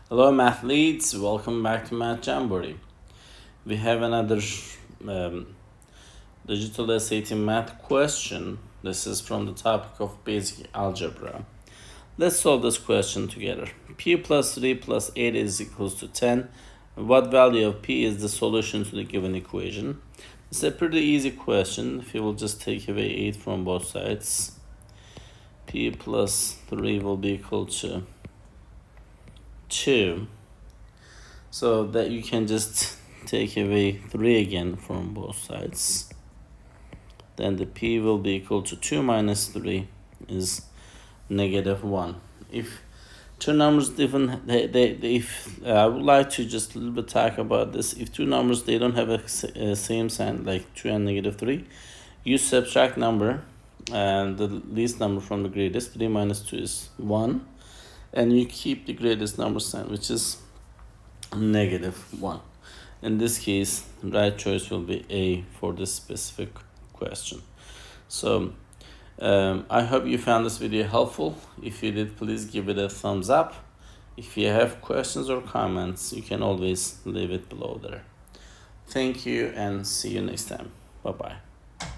Hello mathletes, welcome back to Math Jamboree. We have another digital SAT math question. This is from the topic of Basic Algebra. Let's solve this question together. P plus 3 plus 8 is equals to 10. What value of P is the solution to the given equation? It's a pretty easy question. If you will just take away 8 from both sides, P plus 3 will be equal to 2, so that you can just take away 3 again from both sides. Then the P will be equal to 2 minus 3 is negative 1. If two numbers different, I would like to just a little bit talk about this. If two numbers, they don't have a same sign, like 2 and negative 3, you subtract number and the least number from the greatest. 3 minus 2 is 1. And you keep the greatest number sign, which is negative 1. In this case, the right choice will be A for this specific question. So I hope you found this video helpful. If you did, please give it a thumbs up. If you have questions or comments, you can always leave it below there. Thank you and see you next time. Bye-bye.